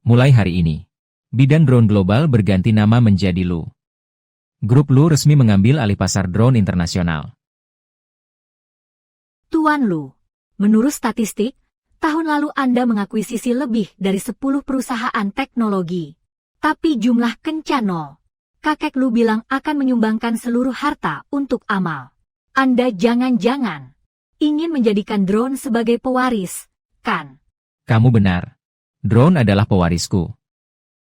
Mulai hari ini, bidan drone global berganti nama menjadi Lu. Grup Lu resmi mengambil alih pasar drone internasional. Tuan Lu, menurut statistik, tahun lalu Anda mengakuisisi lebih dari 10 perusahaan teknologi. Tapi jumlah kencan nol. Kakek Lu bilang akan menyumbangkan seluruh harta untuk amal. Anda jangan-jangan ingin menjadikan drone sebagai pewaris, kan? Kamu benar. Drone adalah pewarisku.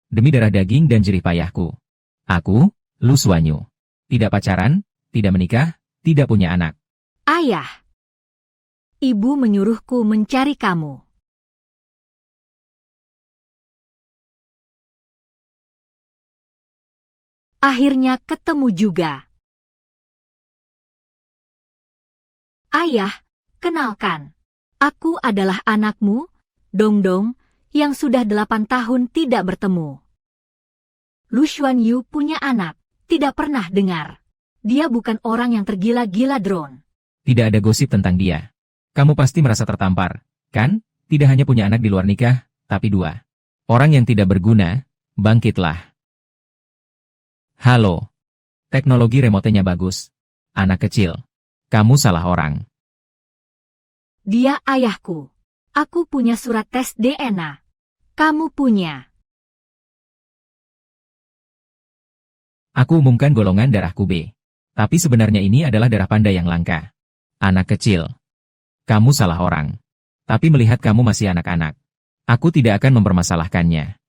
Demi darah daging dan jerih payahku. Aku, Lu Xuanyu. Tidak pacaran, tidak menikah, tidak punya anak. Ayah. Ibu menyuruhku mencari kamu. Akhirnya ketemu juga. Ayah, kenalkan. Aku adalah anakmu, Dongdong, yang sudah 8 tahun tidak bertemu. Lu Xuanyu punya anak, tidak pernah dengar. Dia bukan orang yang tergila-gila drone. Tidak ada gosip tentang dia. Kamu pasti merasa tertampar, kan? Tidak hanya punya anak di luar nikah, tapi 2. Orang yang tidak berguna, bangkitlah. Halo. Teknologi remotenya bagus. Anak kecil. Kamu salah orang. Dia ayahku. Aku punya surat tes DNA. Kamu punya. Aku umumkan golongan darahku B. Tapi sebenarnya ini adalah darah panda yang langka. Anak kecil. Kamu salah orang. Tapi melihat kamu masih anak-anak, aku tidak akan mempermasalahkannya.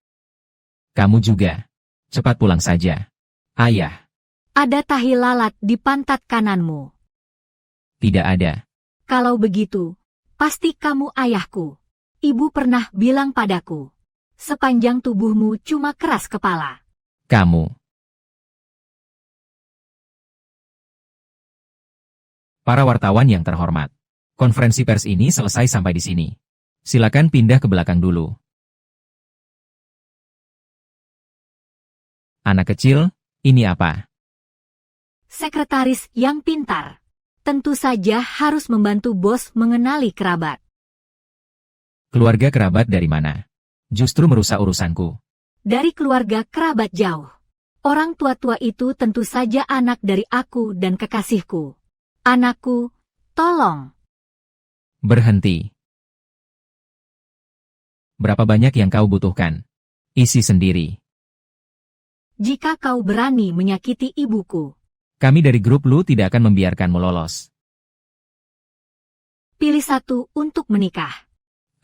Kamu juga. Cepat pulang saja. Ayah. Ada tahi lalat di pantat kananmu. Tidak ada. Kalau begitu, pasti kamu ayahku. Ibu pernah bilang padaku. Sepanjang tubuhmu cuma keras kepala. Kamu. Para wartawan yang terhormat. Konferensi pers ini selesai sampai di sini. Silakan pindah ke belakang dulu. Anak kecil, ini apa? Sekretaris yang pintar. Tentu saja harus membantu bos mengenali kerabat. Keluarga kerabat dari mana? Justru merusak urusanku. Dari keluarga kerabat jauh. Orang tua-tua itu tentu saja anak dari aku dan kekasihku. Anakku, tolong. Berhenti. Berapa banyak yang kau butuhkan? Isi sendiri. Jika kau berani menyakiti ibuku, Kami dari grup Lu tidak akan membiarkanmu lolos. pilih satu untuk menikah.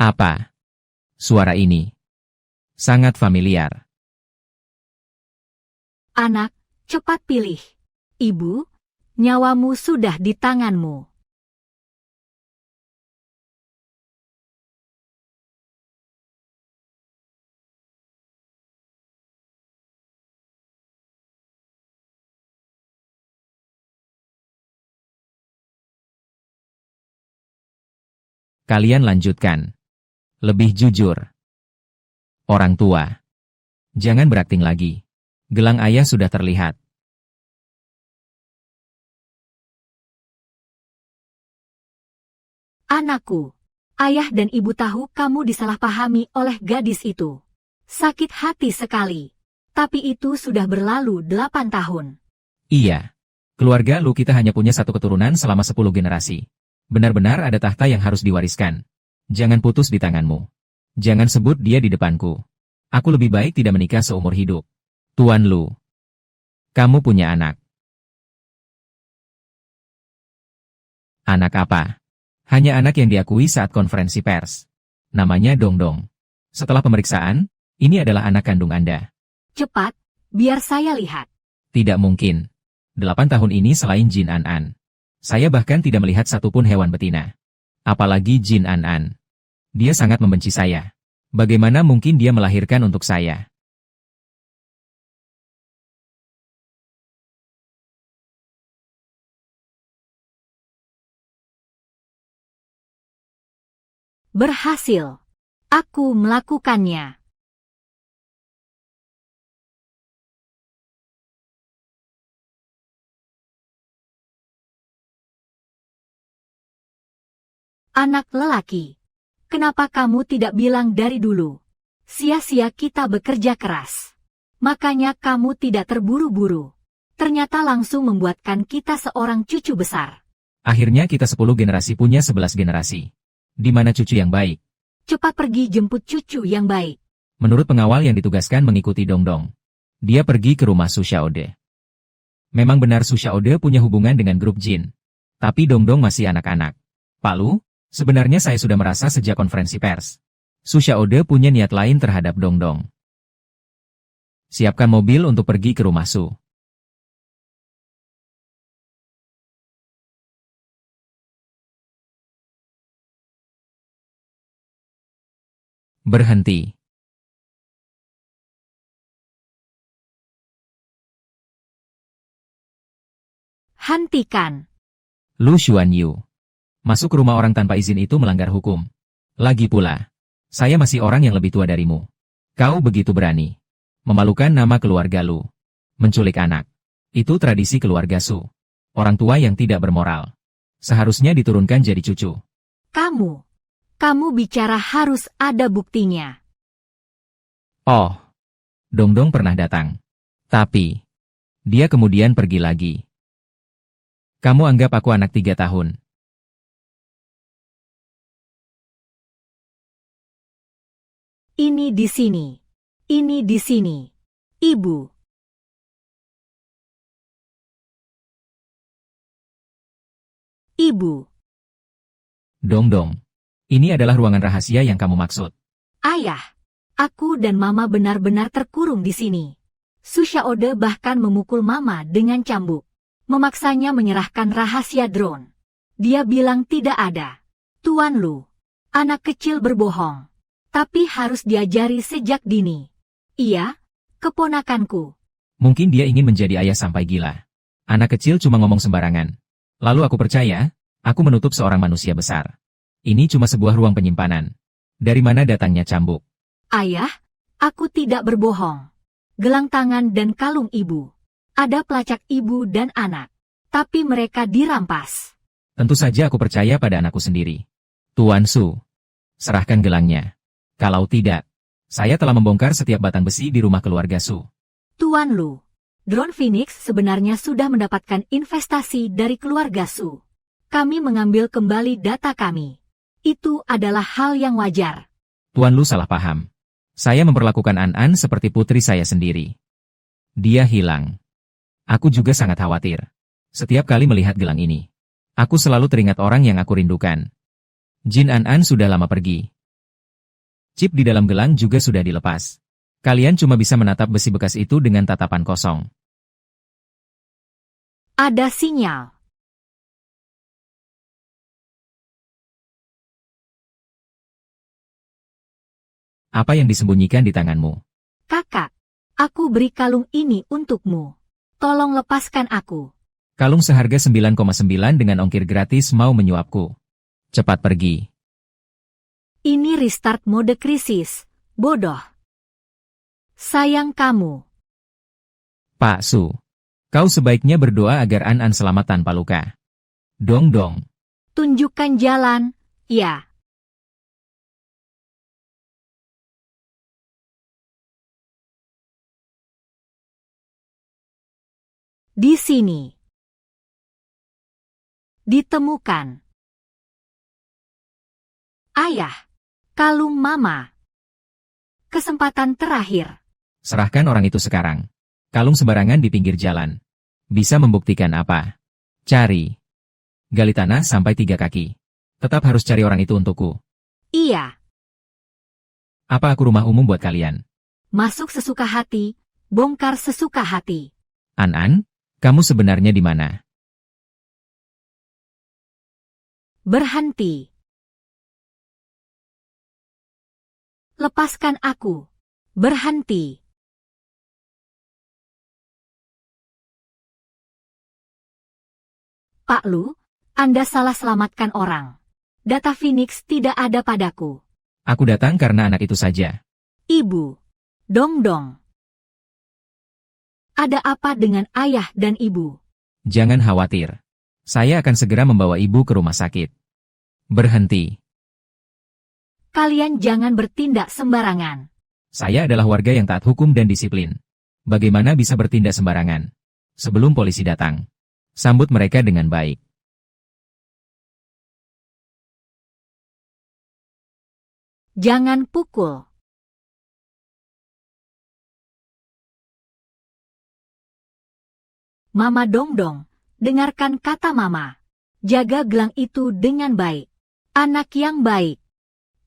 Apa? Suara ini. Sangat familiar. Anak, cepat pilih. Ibu, nyawamu sudah di tanganmu. Kalian lanjutkan. Lebih jujur. Orang tua. Jangan berakting lagi. Gelang ayah sudah terlihat. Anakku, ayah dan ibu tahu kamu disalahpahami oleh gadis itu. Sakit hati sekali. Tapi itu sudah berlalu 8 tahun. Iya. Keluarga Lu kita hanya punya satu keturunan selama 10 generasi. Benar-benar ada tahta yang harus diwariskan. Jangan putus di tanganmu. Jangan sebut dia di depanku. Aku lebih baik tidak menikah seumur hidup. Tuan Lu. Kamu punya anak. Anak apa? Hanya anak yang diakui saat konferensi pers. Namanya Dongdong. Setelah pemeriksaan, ini adalah anak kandung Anda. Cepat, biar saya lihat. Tidak mungkin. 8 tahun ini selain Jin An-an. Saya bahkan tidak melihat satupun hewan betina. Apalagi Jin An-an. Dia sangat membenci saya. Bagaimana mungkin dia melahirkan untuk saya? Berhasil. Aku melakukannya. Anak lelaki. Kenapa kamu tidak bilang dari dulu? Sia-sia kita bekerja keras. Makanya kamu tidak terburu-buru. Ternyata langsung membuatkan kita seorang cucu besar. Akhirnya kita 10 generasi punya 11 generasi. Di mana cucu yang baik? Cepat pergi jemput cucu yang baik. Menurut pengawal yang ditugaskan mengikuti Dongdong, dia pergi ke rumah Su Xiaode. Memang benar Su Xiaode punya hubungan dengan grup Jin. Tapi Dongdong masih anak-anak. Pak Lu, sebenarnya saya sudah merasa sejak konferensi pers. Su Xiaode punya niat lain terhadap Dongdong. Siapkan mobil untuk pergi ke rumah Su. Berhenti. Hentikan. Lu Xuanyu. Masuk ke rumah orang tanpa izin itu melanggar hukum. Lagi pula, saya masih orang yang lebih tua darimu. Kau begitu berani. Memalukan nama keluarga Lu. Menculik anak. Itu tradisi keluarga Su. Orang tua yang tidak bermoral. Seharusnya diturunkan jadi cucu. Kamu bicara harus ada buktinya. Oh, Dongdong pernah datang. Tapi, dia kemudian pergi lagi. Kamu anggap aku anak 3 tahun. Ini di sini. Ini di sini. Ibu. Ibu. Dongdong. Ini adalah ruangan rahasia yang kamu maksud. Ayah. Aku dan Mama benar-benar terkurung di sini. Su Xiaode bahkan memukul Mama dengan cambuk. Memaksanya menyerahkan rahasia drone. Dia bilang tidak ada. Tuan Lu. Anak kecil berbohong. Tapi harus diajari sejak dini. Iya, keponakanku. Mungkin dia ingin menjadi ayah sampai gila. Anak kecil cuma ngomong sembarangan. Lalu aku percaya, aku menutup seorang manusia besar. Ini cuma sebuah ruang penyimpanan. Dari mana datangnya cambuk? Ayah, aku tidak berbohong. Gelang tangan dan kalung ibu. Ada pelacak ibu dan anak. Tapi mereka dirampas. Tentu saja aku percaya pada anakku sendiri. Tuan Su, serahkan gelangnya. Kalau tidak, saya telah membongkar setiap batang besi di rumah keluarga Su. Tuan Lu, drone Phoenix sebenarnya sudah mendapatkan investasi dari keluarga Su. Kami mengambil kembali data kami. Itu adalah hal yang wajar. Tuan Lu salah paham. Saya memperlakukan An-An seperti putri saya sendiri. Dia hilang. Aku juga sangat khawatir. Setiap kali melihat gelang ini, aku selalu teringat orang yang aku rindukan. Jin An-An sudah lama pergi. Chip di dalam gelang juga sudah dilepas. Kalian cuma bisa menatap besi bekas itu dengan tatapan kosong. Ada sinyal. Apa yang disembunyikan di tanganmu? Kakak, aku beri kalung ini untukmu. Tolong lepaskan aku. Kalung seharga 9,9 dengan ongkir gratis mau menyuapku. Cepat pergi. Ini restart mode krisis. Bodoh. Sayang kamu. Pak Su, kau sebaiknya berdoa agar An-An selamat tanpa luka. Dongdong. Tunjukkan jalan, ya. Di sini. Ditemukan. Ayah. Kalung Mama. Kesempatan terakhir. Serahkan orang itu sekarang. Kalung sembarangan di pinggir jalan. Bisa membuktikan apa? Cari. Gali tanah sampai 3 kaki. Tetap harus cari orang itu untukku. Iya. Apa aku rumah umum buat kalian? Masuk sesuka hati, bongkar sesuka hati. An-An, kamu sebenarnya di mana? Berhenti. Lepaskan aku. Berhenti. Pak Lu, Anda salah selamatkan orang. Data Phoenix tidak ada padaku. Aku datang karena anak itu saja. Ibu. Dongdong. Ada apa dengan ayah dan ibu? Jangan khawatir. Saya akan segera membawa ibu ke rumah sakit. Berhenti. Kalian jangan bertindak sembarangan. Saya adalah warga yang taat hukum dan disiplin. Bagaimana bisa bertindak sembarangan? Sebelum polisi datang, sambut mereka dengan baik. Jangan pukul. Mama Dongdong, dengarkan kata Mama. Jaga gelang itu dengan baik. Anak yang baik.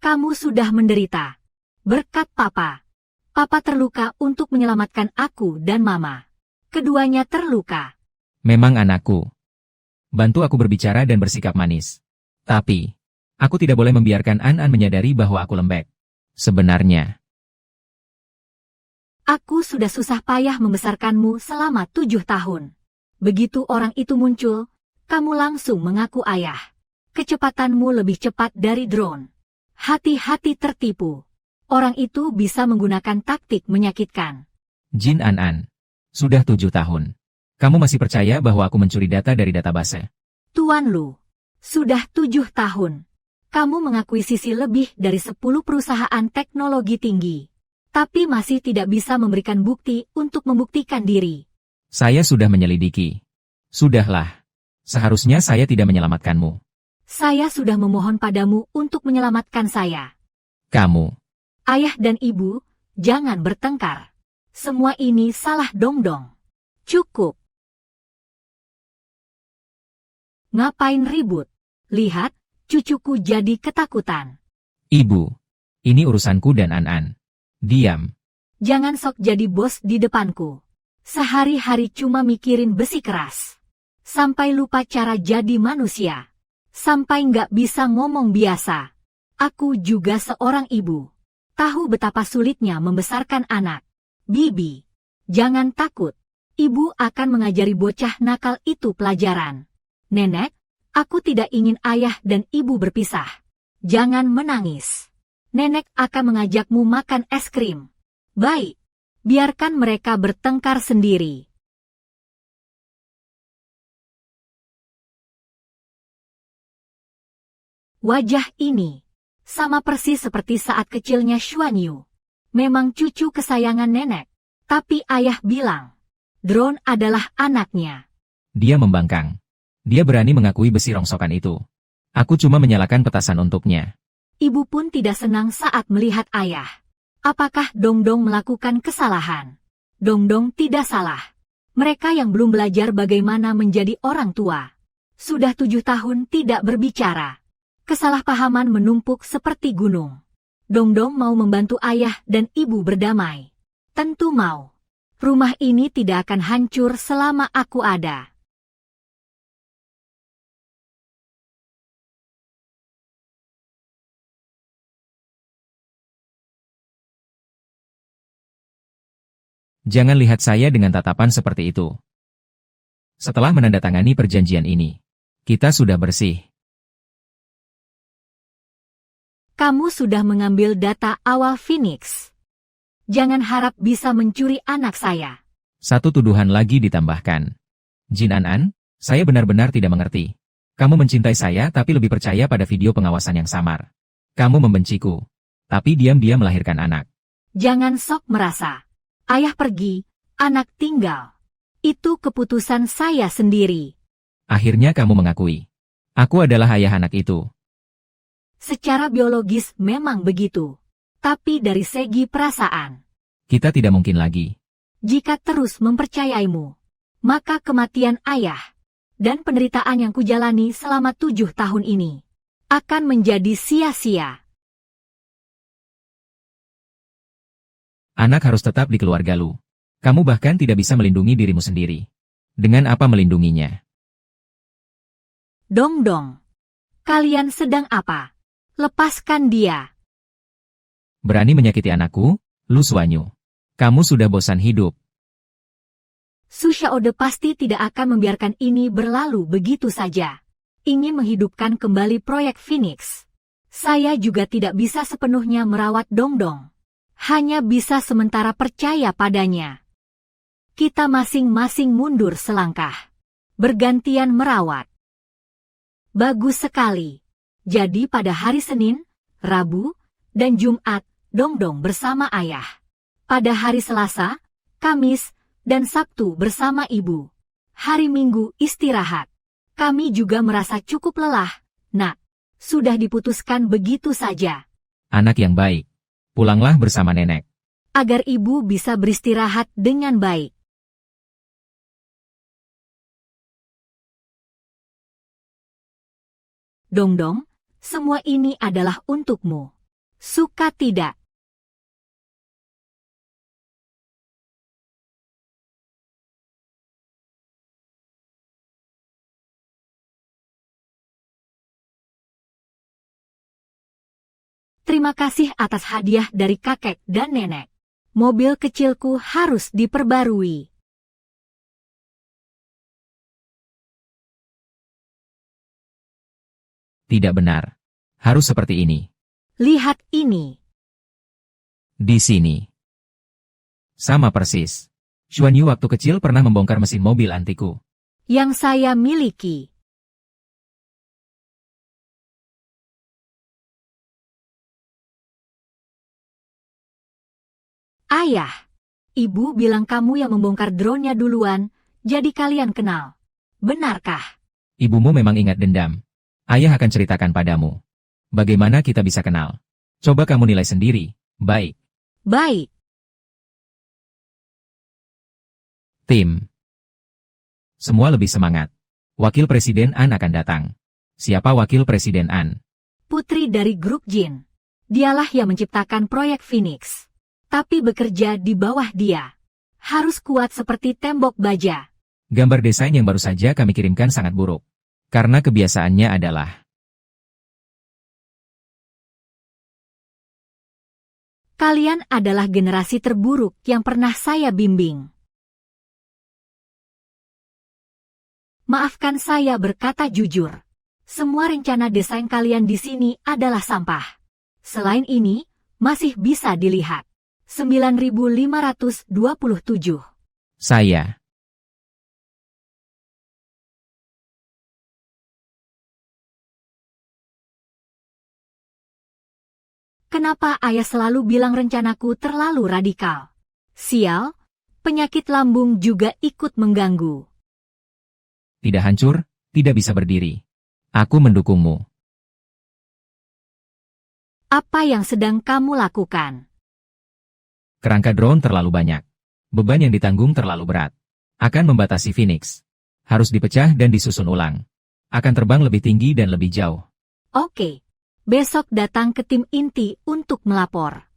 Kamu sudah menderita. Berkat Papa. Papa terluka untuk menyelamatkan aku dan Mama. Keduanya terluka. Memang anakku. Bantu aku berbicara dan bersikap manis. Tapi, aku tidak boleh membiarkan An menyadari bahwa aku lembek. Sebenarnya, aku sudah susah payah membesarkanmu selama 7 tahun. Begitu orang itu muncul, kamu langsung mengaku ayah. Kecepatanmu lebih cepat dari drone. Hati-hati tertipu. Orang itu bisa menggunakan taktik menyakitkan. Jin An, sudah 7 tahun. Kamu masih percaya bahwa aku mencuri data dari database? Tuan Lu, sudah 7 tahun. Kamu mengakuisisi lebih dari 10 perusahaan teknologi tinggi. Tapi masih tidak bisa memberikan bukti untuk membuktikan diri. Saya sudah menyelidiki. Sudahlah. Seharusnya saya tidak menyelamatkanmu. Saya sudah memohon padamu untuk menyelamatkan saya. Kamu. Ayah dan ibu, jangan bertengkar. Semua ini salah Dongdong. Cukup. Ngapain ribut? Lihat, cucuku jadi ketakutan. Ibu. Ini urusanku dan An. Diam. Jangan sok jadi bos di depanku. Sehari-hari cuma mikirin besi keras. Sampai lupa cara jadi manusia. Sampai nggak bisa ngomong biasa. Aku juga seorang ibu. Tahu betapa sulitnya membesarkan anak. Bibi, jangan takut. Ibu akan mengajari bocah nakal itu pelajaran. Nenek, aku tidak ingin ayah dan ibu berpisah. Jangan menangis. Nenek akan mengajakmu makan es krim. Baik, biarkan mereka bertengkar sendiri. Wajah ini sama persis seperti saat kecilnya Xuan Yu. Memang cucu kesayangan nenek. Tapi ayah bilang, drone adalah anaknya. Dia membangkang. Dia berani mengakui besi rongsokan itu. Aku cuma menyalakan petasan untuknya. Ibu pun tidak senang saat melihat ayah. Apakah Dongdong melakukan kesalahan? Dongdong tidak salah. Mereka yang belum belajar bagaimana menjadi orang tua. Sudah 7 tahun tidak berbicara. Kesalahpahaman menumpuk seperti gunung. Dongdong mau membantu ayah dan ibu berdamai. Tentu mau. Rumah ini tidak akan hancur selama aku ada. Jangan lihat saya dengan tatapan seperti itu. Setelah menandatangani perjanjian ini, kita sudah bersih. Kamu sudah mengambil data awal Phoenix. Jangan harap bisa mencuri anak saya. Satu tuduhan lagi ditambahkan. Jin An, saya benar-benar tidak mengerti. Kamu mencintai saya tapi lebih percaya pada video pengawasan yang samar. Kamu membenciku, tapi diam-diam melahirkan anak. Jangan sok merasa. Ayah pergi, anak tinggal. Itu keputusan saya sendiri. Akhirnya kamu mengakui. Aku adalah ayah anak itu. Secara biologis memang begitu. Tapi dari segi perasaan, Kita tidak mungkin lagi. jika terus mempercayaimu, maka kematian ayah dan penderitaan yang kujalani selama 7 tahun ini akan menjadi sia-sia. Anak harus tetap di keluarga lu. Kamu bahkan tidak bisa melindungi dirimu sendiri. Dengan apa melindunginya? Dongdong. Kalian sedang apa? Lepaskan dia. Berani menyakiti anakku? Lu Suanyu. Kamu sudah bosan hidup. Su Xiaode pasti tidak akan membiarkan ini berlalu begitu saja. Ingin menghidupkan kembali proyek Phoenix. Saya juga tidak bisa sepenuhnya merawat Dongdong. Hanya bisa sementara percaya padanya. Kita masing-masing mundur selangkah. Bergantian merawat. Bagus sekali. Jadi pada hari Senin, Rabu, dan Jumat, Dongdong bersama ayah. pada hari Selasa, Kamis, dan Sabtu bersama ibu. Hari Minggu istirahat. Kami juga merasa cukup lelah, Nak. Sudah diputuskan begitu saja. Anak yang baik. Pulanglah bersama nenek. Agar ibu bisa beristirahat dengan baik. Dongdong, semua ini adalah untukmu. Suka tidak? Terima kasih atas hadiah dari kakek dan nenek. Mobil kecilku harus diperbarui. Tidak benar. Harus seperti ini. Lihat ini. Di sini. Sama persis. Xuan Yu waktu kecil pernah membongkar mesin mobil antiku. Yang saya miliki. Ayah, ibu bilang kamu yang membongkar drone-nya duluan, jadi kalian kenal. Benarkah? Ibumu memang ingat dendam. Ayah akan ceritakan padamu. Bagaimana kita bisa kenal? Coba kamu nilai sendiri. Baik. Baik. Tim. Semua lebih semangat. Wakil Presiden An akan datang. Siapa Wakil Presiden An? Putri dari grup Jin. Dialah yang menciptakan proyek Phoenix. Tapi bekerja di bawah dia. Harus kuat seperti tembok baja. Gambar desain yang baru saja kami kirimkan sangat buruk. Karena kebiasaannya adalah kalian adalah generasi terburuk yang pernah saya bimbing. Maafkan saya berkata jujur. Semua rencana desain kalian di sini adalah sampah. Selain ini, masih bisa dilihat. 9.527. saya. Kenapa ayah selalu bilang rencanaku terlalu radikal? Sial, penyakit lambung juga ikut mengganggu. Tidak hancur, tidak bisa berdiri. Aku mendukungmu. Apa yang sedang kamu lakukan? Kerangka drone terlalu banyak. Beban yang ditanggung terlalu berat. Akan membatasi Phoenix. Harus dipecah dan disusun ulang. Akan terbang lebih tinggi dan lebih jauh. Oke. Besok datang ke tim inti untuk melapor.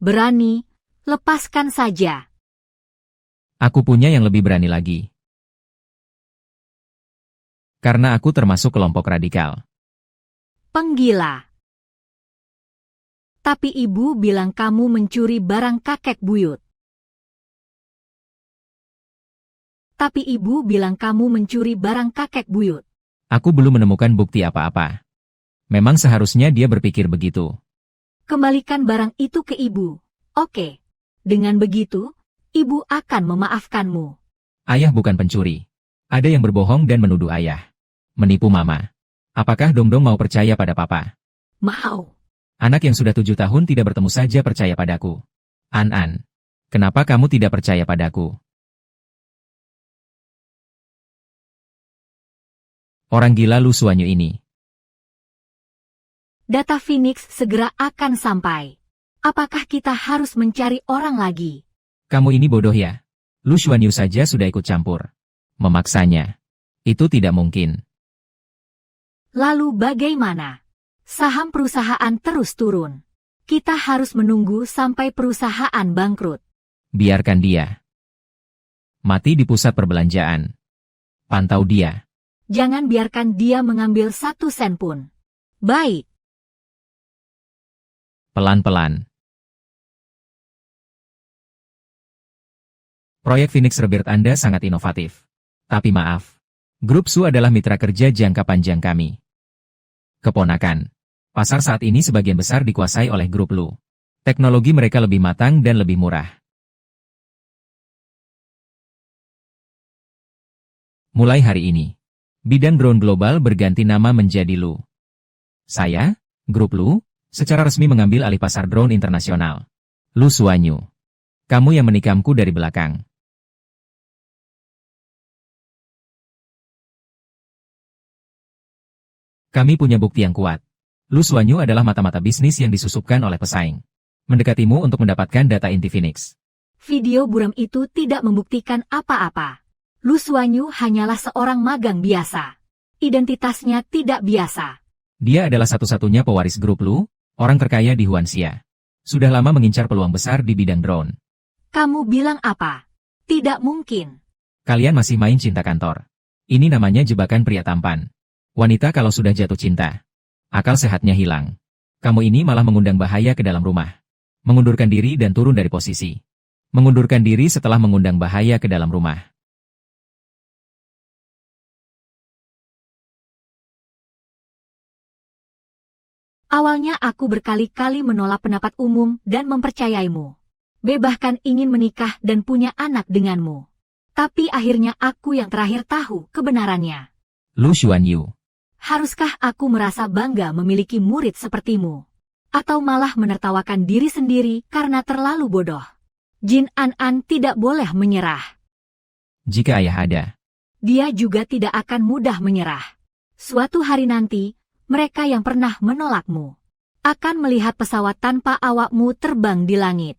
Berani, lepaskan saja. Aku punya yang lebih berani lagi. Karena aku termasuk kelompok radikal. Penggila. Tapi ibu bilang kamu mencuri barang kakek buyut. Tapi ibu bilang kamu mencuri barang kakek buyut. Aku belum menemukan bukti apa-apa. Memang seharusnya dia berpikir begitu. Kembalikan barang itu ke ibu. Oke. Dengan begitu, ibu akan memaafkanmu. Ayah bukan pencuri. Ada yang berbohong dan menuduh ayah. Menipu mama. Apakah Dongdong mau percaya pada papa? Mau. Anak yang sudah 7 tahun tidak bertemu saja percaya padaku. An, kenapa kamu tidak percaya padaku? Orang gila Lu Xuan Yu ini. Data Phoenix segera akan sampai. Apakah kita harus mencari orang lagi? Kamu ini bodoh ya? Lu Xuan Yu saja sudah ikut campur. Memaksanya. Itu tidak mungkin. Lalu bagaimana? Saham perusahaan terus turun. Kita harus menunggu sampai perusahaan bangkrut. Biarkan dia. Mati di pusat perbelanjaan. Pantau dia. Jangan biarkan dia mengambil 1 sen pun. Baik. Pelan-pelan. Proyek Phoenix Rebirth Anda sangat inovatif. Tapi maaf. Grup Su adalah mitra kerja jangka panjang kami. Keponakan. Pasar saat ini sebagian besar dikuasai oleh grup Lu. Teknologi mereka lebih matang dan lebih murah. Mulai hari ini, bidang drone global berganti nama menjadi Lu. Saya, Grup Lu, secara resmi mengambil alih pasar drone internasional. Lu Xuanyu. Kamu yang menikamku dari belakang. Kami punya bukti yang kuat. Lu Xuanyu adalah mata-mata bisnis yang disusupkan oleh pesaing. Mendekatimu untuk mendapatkan data inti Phoenix. Video buram itu tidak membuktikan apa-apa. Lu Xuanyu hanyalah seorang magang biasa. Identitasnya tidak biasa. Dia adalah satu-satunya pewaris grup Lu, orang terkaya di Huanxia. Sudah lama mengincar peluang besar di bidang drone. Kamu bilang apa? Tidak mungkin. Kalian masih main cinta kantor. Ini namanya jebakan pria tampan. Wanita kalau sudah jatuh cinta, akal sehatnya hilang. Kamu ini malah mengundang bahaya ke dalam rumah. Mengundurkan diri dan turun dari posisi. Mengundurkan diri setelah mengundang bahaya ke dalam rumah. Awalnya aku berkali-kali menolak pendapat umum dan mempercayaimu. Bahkan ingin menikah dan punya anak denganmu. Tapi akhirnya aku yang terakhir tahu kebenarannya. Lu Xuanyu. Haruskah aku merasa bangga memiliki murid sepertimu? Atau malah menertawakan diri sendiri karena terlalu bodoh? Jin An tidak boleh menyerah. Jika ayah ada, dia juga tidak akan mudah menyerah. Suatu hari nanti, mereka yang pernah menolakmu akan melihat pesawat tanpa awakmu terbang di langit.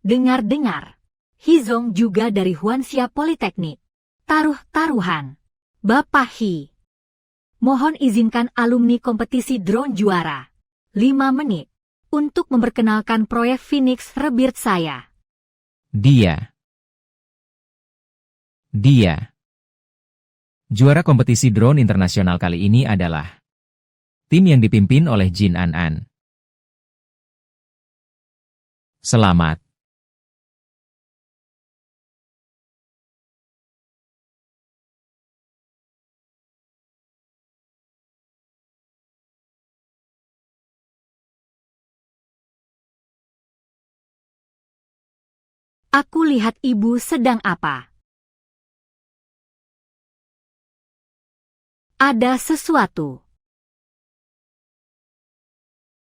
Dengar-dengar, Hizong juga dari Huanxia Politeknik. Taruh-taruhan. Bapak Hi. Mohon izinkan alumni kompetisi drone juara. 5 menit. Untuk memperkenalkan proyek Phoenix Rebirth saya. Dia. Juara kompetisi drone internasional kali ini adalah tim yang dipimpin oleh Jin An. Selamat. Aku lihat ibu sedang apa? Ada sesuatu.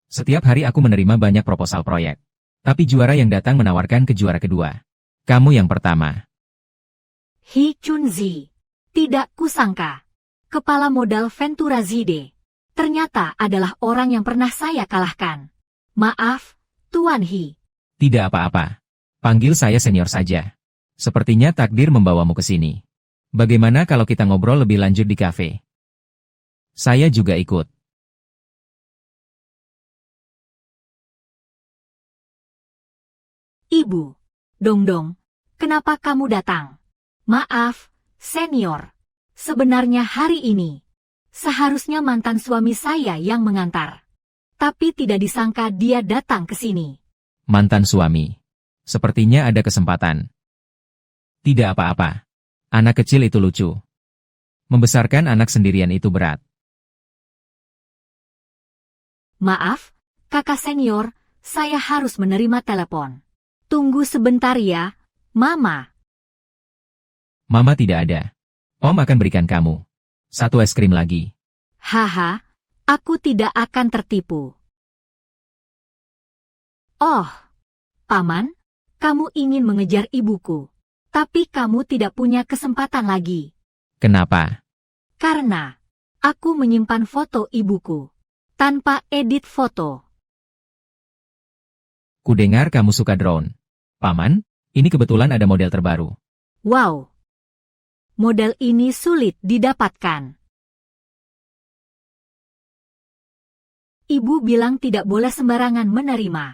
Setiap hari aku menerima banyak proposal proyek. Tapi juara yang datang menawarkan ke juara kedua. Kamu yang pertama. Hi Chunzi. Tidak kusangka. Kepala modal Ventura Zide. Ternyata adalah orang yang pernah saya kalahkan. Maaf, Tuan Hi. Tidak apa-apa. Panggil saya senior saja. Sepertinya takdir membawamu ke sini. Bagaimana kalau kita ngobrol lebih lanjut di kafe? Saya juga ikut. Ibu. Dong, kenapa kamu datang? Maaf, senior. Sebenarnya hari ini, seharusnya mantan suami saya yang mengantar. Tapi tidak disangka dia datang ke sini. Mantan suami. Sepertinya ada kesempatan. Tidak apa-apa. Anak kecil itu lucu. Membesarkan anak sendirian itu berat. Maaf, kakak senior, saya harus menerima telepon. Tunggu sebentar ya, Mama. Mama tidak ada. Om akan berikan kamu 1 es krim lagi. Haha, aku tidak akan tertipu. Oh, Paman, kamu ingin mengejar ibuku. Tapi kamu tidak punya kesempatan lagi. Kenapa? Karena aku menyimpan foto ibuku. Tanpa edit foto. Kudengar kamu suka drone. Paman, ini kebetulan ada model terbaru. Wow. Model ini sulit didapatkan. Ibu bilang tidak boleh sembarangan menerima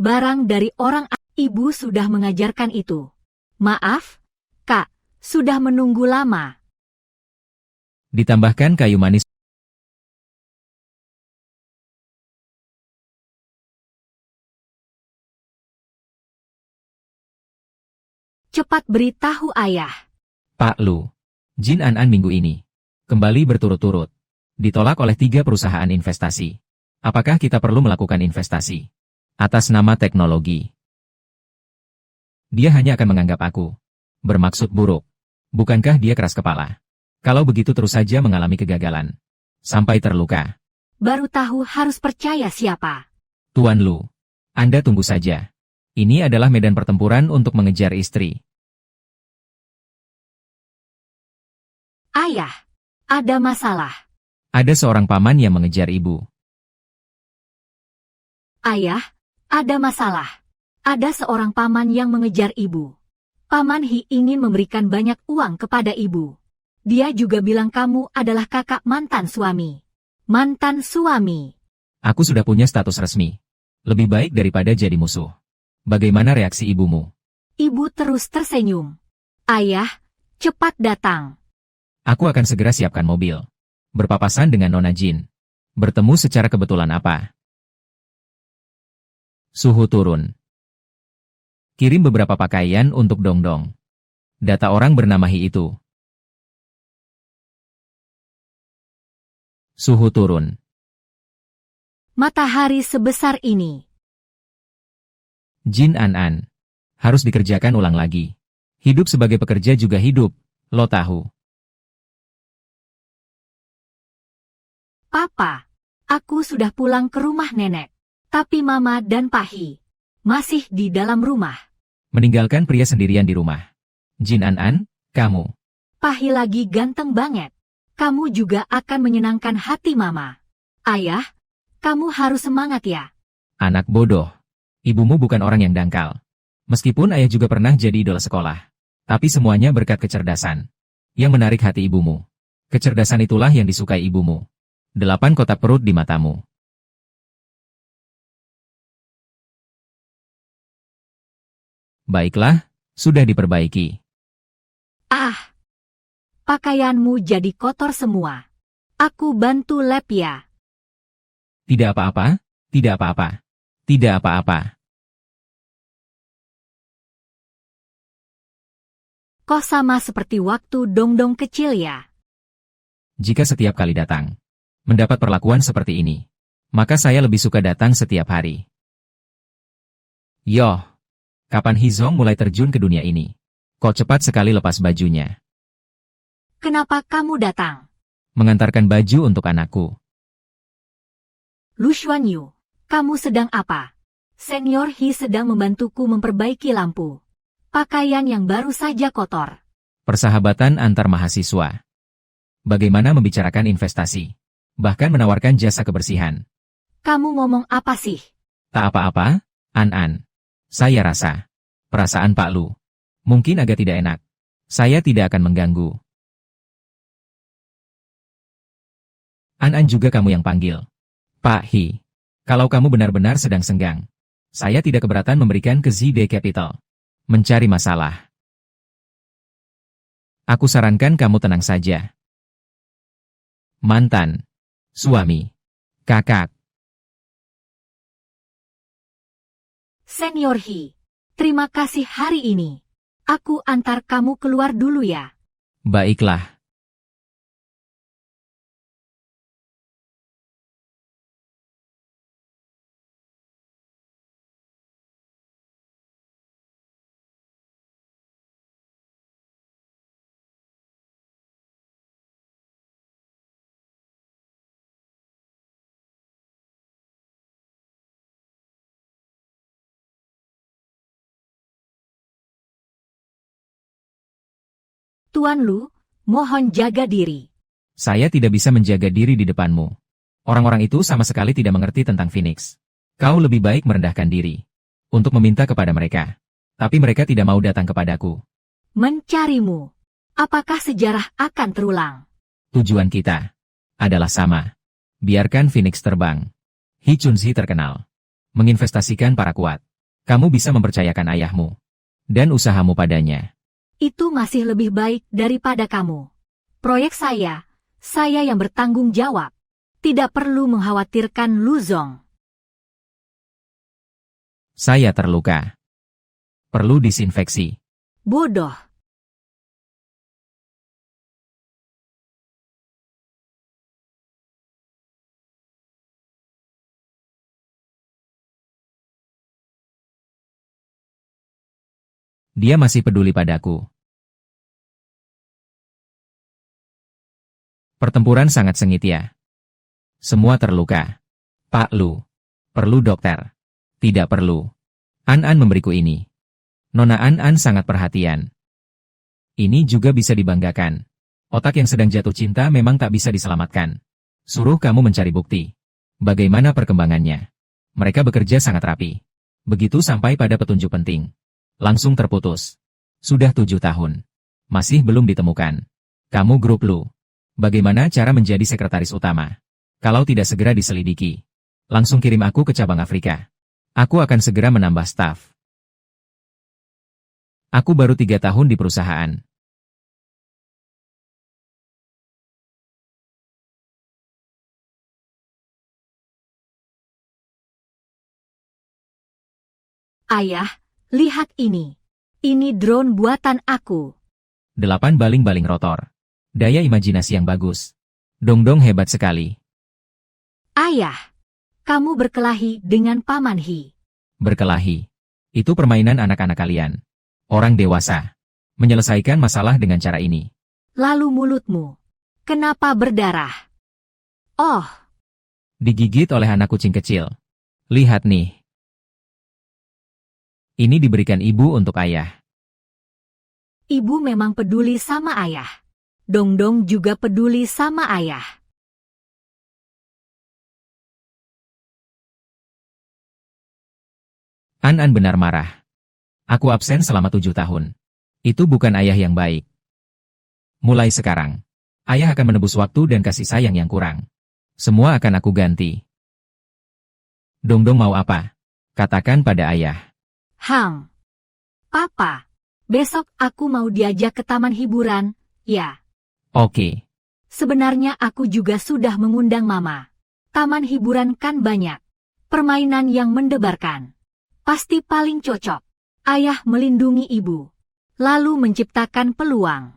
barang dari orang. Ibu sudah mengajarkan itu. Maaf, Kak, sudah menunggu lama. Ditambahkan kayu manis. Cepat beritahu ayah. Pak Lu. Jin An minggu ini kembali berturut-turut ditolak oleh 3 perusahaan investasi. Apakah kita perlu melakukan investasi atas nama teknologi? Dia hanya akan menganggap aku bermaksud buruk. Bukankah dia keras kepala? Kalau begitu terus saja mengalami kegagalan. Sampai terluka. Baru tahu harus percaya siapa. Tuan Lu, Anda tunggu saja. Ini adalah medan pertempuran untuk mengejar istri. Ayah, ada masalah. Ada seorang paman yang mengejar ibu. Ayah, ada masalah. Ada seorang paman yang mengejar ibu. Paman Hi ingin memberikan banyak uang kepada ibu. Dia juga bilang kamu adalah kakak mantan suami. Mantan suami. Aku sudah punya status resmi. Lebih baik daripada jadi musuh. Bagaimana reaksi ibumu? Ibu terus tersenyum. Ayah, cepat datang. Aku akan segera siapkan mobil. Berpapasan dengan Nona Jin. Bertemu secara kebetulan apa? Suhu turun. Kirim beberapa pakaian untuk Dongdong. Data orang bernama Hi itu. Suhu turun. Matahari sebesar ini. Jin An. Harus dikerjakan ulang lagi. Hidup sebagai pekerja juga hidup, lo tahu. Papa, aku sudah pulang ke rumah nenek. Tapi Mama dan Pahi masih di dalam rumah. Meninggalkan pria sendirian di rumah. Jin An, kamu. Pahi lagi ganteng banget. Kamu juga akan menyenangkan hati Mama. Ayah, kamu harus semangat ya. Anak bodoh. Ibumu bukan orang yang dangkal. Meskipun ayah juga pernah jadi idola sekolah. Tapi semuanya berkat kecerdasan. Yang menarik hati ibumu. Kecerdasan itulah yang disukai ibumu. 8 kotak perut di matamu. Baiklah, sudah diperbaiki. Ah, pakaianmu jadi kotor semua. Aku bantu lap ya. Tidak apa-apa, tidak apa-apa, tidak apa-apa. Kok sama seperti waktu Dongdong kecil ya? Jika setiap kali datang, mendapat perlakuan seperti ini, maka saya lebih suka datang setiap hari. Yoh, kapan Hizong mulai terjun ke dunia ini? Kok cepat sekali lepas bajunya? Kenapa kamu datang? Mengantarkan baju untuk anakku. Lu Xuanyu, kamu sedang apa? Senior Hi sedang membantuku memperbaiki lampu. Pakaian yang baru saja kotor. Persahabatan antar mahasiswa. Bagaimana membicarakan investasi? Bahkan menawarkan jasa kebersihan. Kamu ngomong apa sih? Tak apa-apa, An. Saya rasa. Perasaan Pak Lu. Mungkin agak tidak enak. Saya tidak akan mengganggu. An juga kamu yang panggil. Pak Hi. Kalau kamu benar-benar sedang senggang. Saya tidak keberatan memberikan ke ZD Capital. Mencari masalah. Aku sarankan kamu tenang saja. Mantan. Suami. Kakak. Senior Hi, terima kasih hari ini. Aku antar kamu keluar dulu ya. Baiklah. Tuan Lu, mohon jaga diri. Saya tidak bisa menjaga diri di depanmu. Orang-orang itu sama sekali tidak mengerti tentang Phoenix. Kau lebih baik merendahkan diri. Untuk meminta kepada mereka. Tapi mereka tidak mau datang kepadaku. Mencarimu. Apakah sejarah akan terulang? Tujuan kita adalah sama. Biarkan Phoenix terbang. Hi Chunzi terkenal. Menginvestasikan para kuat. Kamu bisa mempercayakan ayahmu. Dan usahamu padanya. Itu masih lebih baik daripada kamu. Proyek saya yang bertanggung jawab. Tidak perlu mengkhawatirkan Lu Zong. Saya terluka. Perlu disinfeksi. Bodoh. Dia masih peduli padaku. Pertempuran sangat sengit ya. Semua terluka. Pak Lu. Perlu dokter. Tidak perlu. An-An memberiku ini. Nona An-An sangat perhatian. Ini juga bisa dibanggakan. Otak yang sedang jatuh cinta memang tak bisa diselamatkan. Suruh kamu mencari bukti. Bagaimana perkembangannya? Mereka bekerja sangat rapi. Begitu sampai pada petunjuk penting. Langsung terputus. Sudah 7 tahun. Masih belum ditemukan. Kamu grup Lu. Bagaimana cara menjadi sekretaris utama? Kalau tidak segera diselidiki. Langsung kirim aku ke cabang Afrika. Aku akan segera menambah staf. Aku baru 3 tahun di perusahaan. Ayah, lihat ini. Ini drone buatan aku. 8 baling-baling rotor. Daya imajinasi yang bagus. Dongdong hebat sekali. Ayah, kamu berkelahi dengan Paman Hi. Berkelahi. Itu permainan anak-anak kalian. Orang dewasa. Menyelesaikan masalah dengan cara ini. Lalu mulutmu. Kenapa berdarah? Oh, Digigit oleh anak kucing kecil. Lihat nih. Ini diberikan ibu untuk ayah. ibu memang peduli sama ayah. Dongdong juga peduli sama ayah. An-An benar marah. Aku absen selama 7 tahun. Itu bukan ayah yang baik. Mulai sekarang, ayah akan menebus waktu dan kasih sayang yang kurang. Semua akan aku ganti. Dongdong mau apa? Katakan pada ayah. Papa, besok aku mau diajak ke taman hiburan, ya. Oke. Sebenarnya aku juga sudah mengundang Mama. Taman hiburan kan banyak. Permainan yang mendebarkan. Pasti paling cocok. Ayah melindungi ibu. Lalu menciptakan peluang.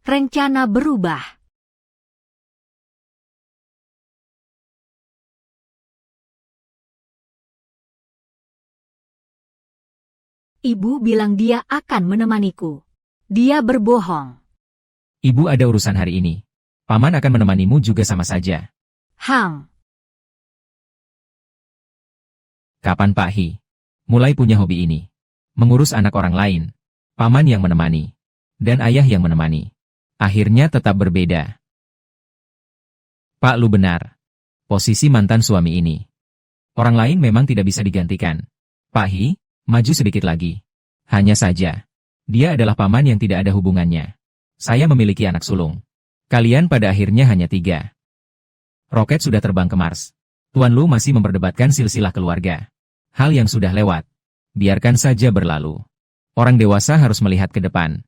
Rencana berubah. Ibu bilang dia akan menemaniku. Dia berbohong. Ibu ada urusan hari ini. Paman akan menemanimu juga sama saja. Kapan Pak Hi? Mulai punya hobi ini. Mengurus anak orang lain. Paman yang menemani. Dan ayah yang menemani. Akhirnya tetap berbeda. Pak Lu benar. Posisi mantan suami ini. Orang lain memang tidak bisa digantikan. Pak Hi, maju sedikit lagi. Hanya saja. Dia adalah paman yang tidak ada hubungannya. Saya memiliki anak sulung. Kalian pada akhirnya hanya 3. Roket sudah terbang ke Mars. Tuan Lu masih memperdebatkan silsilah keluarga. Hal yang sudah lewat. Biarkan saja berlalu. Orang dewasa harus melihat ke depan.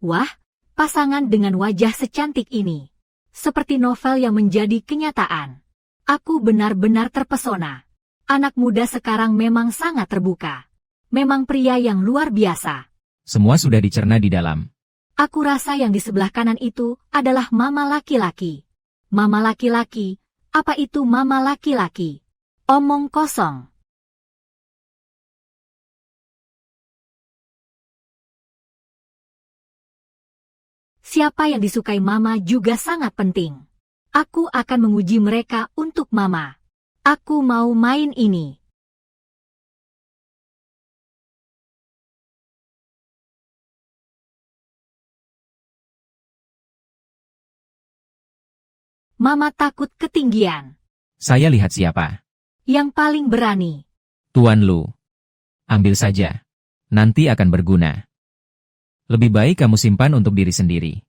Wah, pasangan dengan wajah secantik ini. Seperti novel yang menjadi kenyataan. Aku benar-benar terpesona. Anak muda sekarang memang sangat terbuka. Memang pria yang luar biasa. Semua sudah dicerna di dalam. Aku rasa yang di sebelah kanan itu adalah mama laki-laki. Mama laki-laki, apa itu mama laki-laki? Omong kosong. Siapa yang disukai mama juga sangat penting. Aku akan menguji mereka untuk mama. Aku mau main ini. Mama takut ketinggian. Saya lihat siapa. Yang paling berani. Tuan Lu. Ambil saja. Nanti akan berguna. Lebih baik kamu simpan untuk diri sendiri.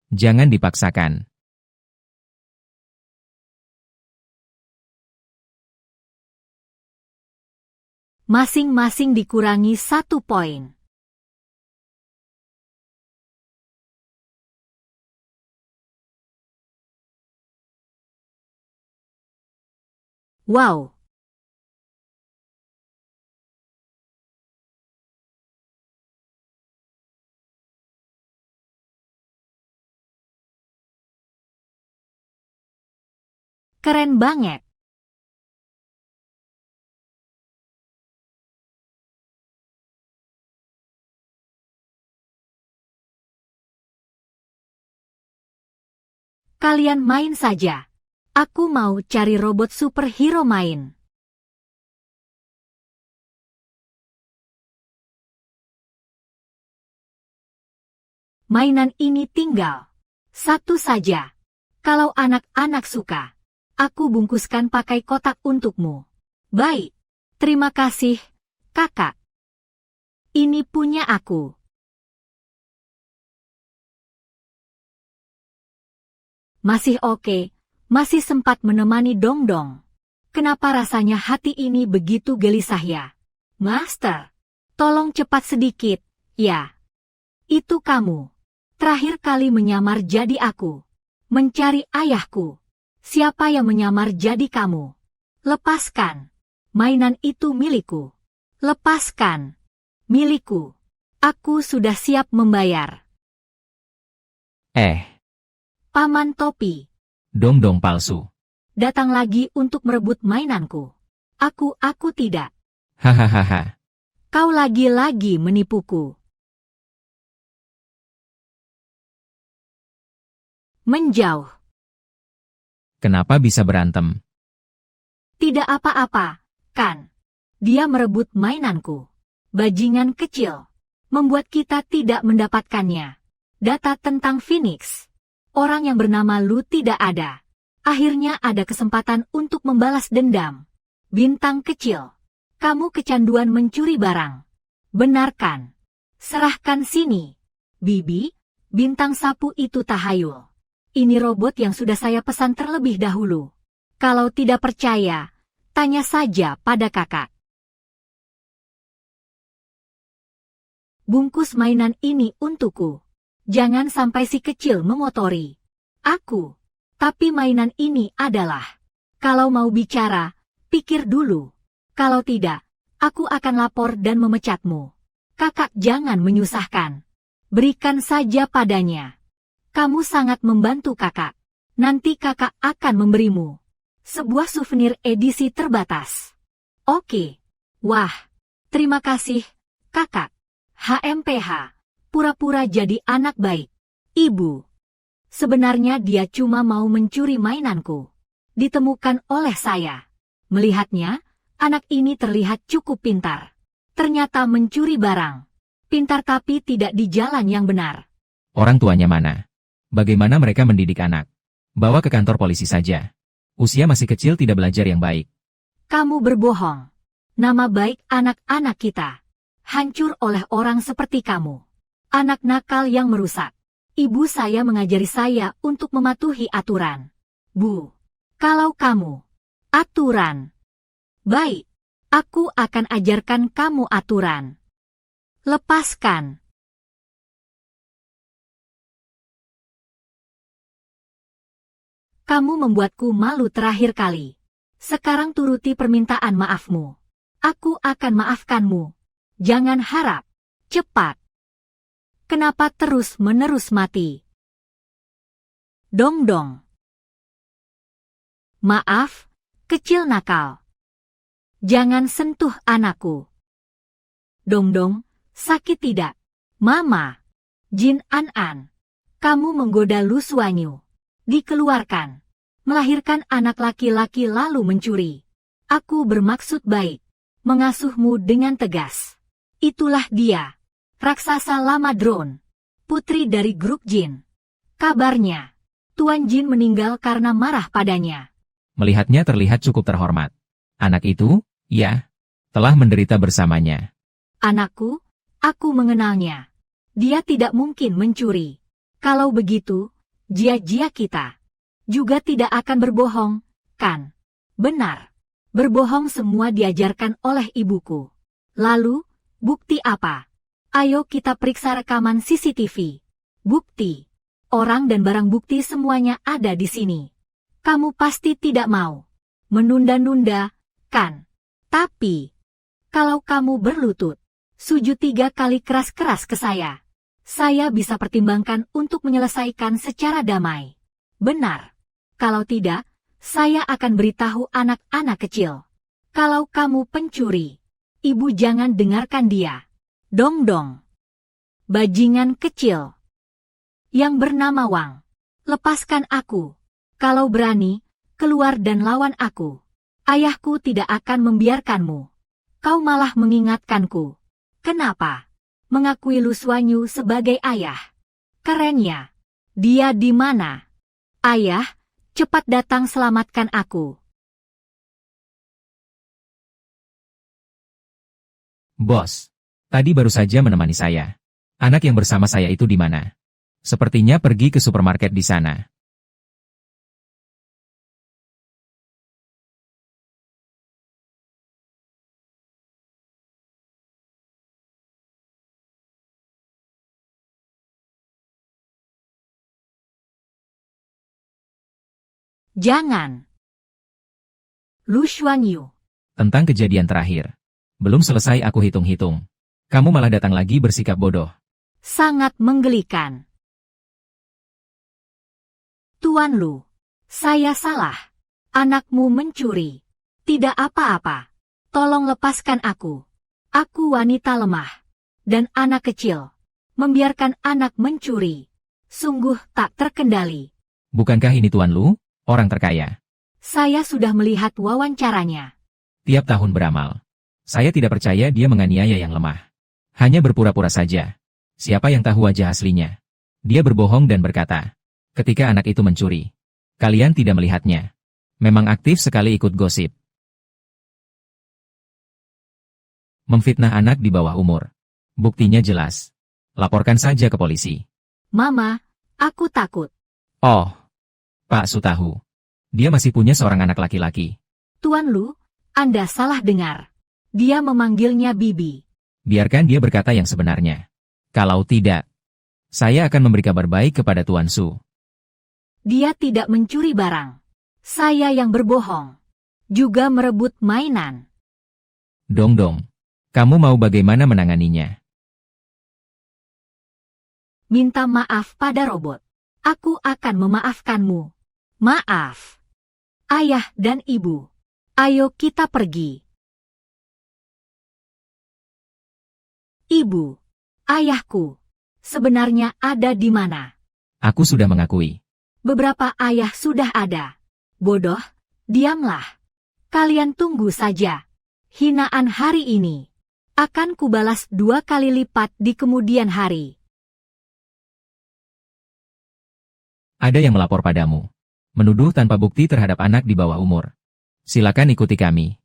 Jangan dipaksakan. Masing-masing dikurangi 1 poin. Wow! Keren banget! Kalian main saja. Aku mau cari robot superhero main. Mainan ini tinggal satu saja. Kalau anak-anak suka, aku bungkuskan pakai kotak untukmu. Baik. Terima kasih, kakak. Ini punya aku. Masih oke, masih sempat menemani Dongdong. Kenapa rasanya hati ini begitu gelisah ya? Master, tolong cepat sedikit, ya. Itu kamu. Terakhir kali menyamar jadi aku. Mencari ayahku. Siapa yang menyamar jadi kamu? Lepaskan. Mainan itu milikku. Lepaskan. Milikku. Aku sudah siap membayar. Paman Topi. Dongdong palsu. Datang lagi untuk merebut mainanku. Aku tidak. Hahaha. Kau lagi-lagi menipuku. Menjauh. Kenapa bisa berantem? Tidak apa-apa, kan? Dia merebut mainanku. Bajingan kecil. Membuat kita tidak mendapatkannya. Data tentang Phoenix. Orang yang bernama Lu tidak ada. Akhirnya ada kesempatan untuk membalas dendam. Bintang kecil. Kamu kecanduan mencuri barang. Benarkan. Serahkan sini. Bibi, bintang sapu itu tahayul. Ini robot yang sudah saya pesan terlebih dahulu. Kalau tidak percaya, tanya saja pada kakak. Bungkus mainan ini untukku. Jangan sampai si kecil mengotori aku. Tapi mainan ini adalah. Kalau mau bicara, pikir dulu. Kalau tidak, aku akan lapor dan memecatmu. Kakak jangan menyusahkan. Berikan saja padanya. Kamu sangat membantu kakak. Nanti kakak akan memberimu sebuah souvenir edisi terbatas. Oke. Wah, terima kasih, kakak. HMPH. Pura-pura jadi anak baik. Ibu. Sebenarnya dia cuma mau mencuri mainanku. Ditemukan oleh saya. Melihatnya, anak ini terlihat cukup pintar. Ternyata mencuri barang. Pintar tapi tidak di jalan yang benar. Orang tuanya mana? Bagaimana mereka mendidik anak? Bawa ke kantor polisi saja. Usia masih kecil tidak belajar yang baik. Kamu berbohong. Nama baik anak-anak kita hancur oleh orang seperti kamu. Anak nakal yang merusak. Ibu saya mengajari saya untuk mematuhi aturan. Bu, kalau kamu aturan. Baik, aku akan ajarkan kamu aturan. Lepaskan. Kamu membuatku malu terakhir kali. Sekarang turuti permintaan maafmu. Aku akan maafkanmu. Jangan harap. Cepat. Kenapa terus-menerus mati? Dongdong. Maaf, kecil nakal. Jangan sentuh anakku. Dongdong, sakit tidak? Mama. Jin An-an. Kamu menggoda Lu Suanyu. Dikeluarkan. Melahirkan anak laki-laki lalu mencuri. Aku bermaksud baik. Mengasuhmu dengan tegas. Itulah dia. Raksasa lama drone. Putri dari grup Jin. Kabarnya, Tuan Jin meninggal karena marah padanya. Melihatnya terlihat cukup terhormat. Anak itu, ya, telah menderita bersamanya. Anakku, aku mengenalnya. Dia tidak mungkin mencuri. Kalau begitu, jia-jia kita juga tidak akan berbohong, kan? Benar. Berbohong semua diajarkan oleh ibuku. Lalu, bukti apa? Ayo kita periksa rekaman CCTV. Bukti. Orang dan barang bukti semuanya ada di sini. Kamu pasti tidak mau. menunda-nunda, kan? Tapi, kalau kamu berlutut, sujud 3 kali keras-keras ke saya bisa pertimbangkan untuk menyelesaikan secara damai. Benar. Kalau tidak, saya akan beritahu anak-anak kecil. Kalau kamu pencuri, ibu jangan dengarkan dia. Dong-dong. Bajingan kecil yang bernama Wang, lepaskan aku. Kalau berani, keluar dan lawan aku. Ayahku tidak akan membiarkanmu. Kau malah mengingatkanku. Kenapa? Mengakui Lu Xuanyu sebagai ayah. Kerennya. Dia di mana? Ayah, cepat datang selamatkan aku. Bos, tadi baru saja menemani saya. Anak yang bersama saya itu di mana? Sepertinya pergi ke supermarket di sana. Jangan. Lu Xuanyu. Tentang kejadian terakhir. Belum selesai aku hitung-hitung. Kamu malah datang lagi bersikap bodoh. Sangat menggelikan. Tuan Lu, saya salah. Anakmu mencuri. Tidak apa-apa. Tolong lepaskan aku. Aku wanita lemah. Dan anak kecil. Membiarkan anak mencuri. Sungguh tak terkendali. Bukankah ini Tuan Lu, orang terkaya? Saya sudah melihat wawancaranya. Tiap tahun beramal. Saya tidak percaya dia menganiaya yang lemah. Hanya berpura-pura saja. Siapa yang tahu wajah aslinya? Dia berbohong dan berkata, ketika anak itu mencuri, kalian tidak melihatnya. Memang aktif sekali ikut gosip. Memfitnah anak di bawah umur. Buktinya jelas. Laporkan saja ke polisi. Mama, aku takut. Oh, Pak Sutahu. Dia masih punya seorang anak laki-laki. Tuan Lu, Anda salah dengar. Dia memanggilnya Bibi. Biarkan dia berkata yang sebenarnya. Kalau tidak, saya akan memberi kabar baik kepada Tuan Su. Dia tidak mencuri barang. Saya yang berbohong. Juga merebut mainan. Dong-dong. Kamu mau bagaimana menanganinya? Minta maaf pada robot. Aku akan memaafkanmu. Maaf. Ayah dan ibu. Ayo kita pergi. Ibu. Ayahku. Sebenarnya ada di mana? Aku sudah mengakui. Beberapa ayah sudah ada. Bodoh, diamlah. Kalian tunggu saja. Hinaan hari ini akan kubalas 2 kali lipat di kemudian hari. Ada yang melapor padamu. Menuduh tanpa bukti terhadap anak di bawah umur. Silakan ikuti kami.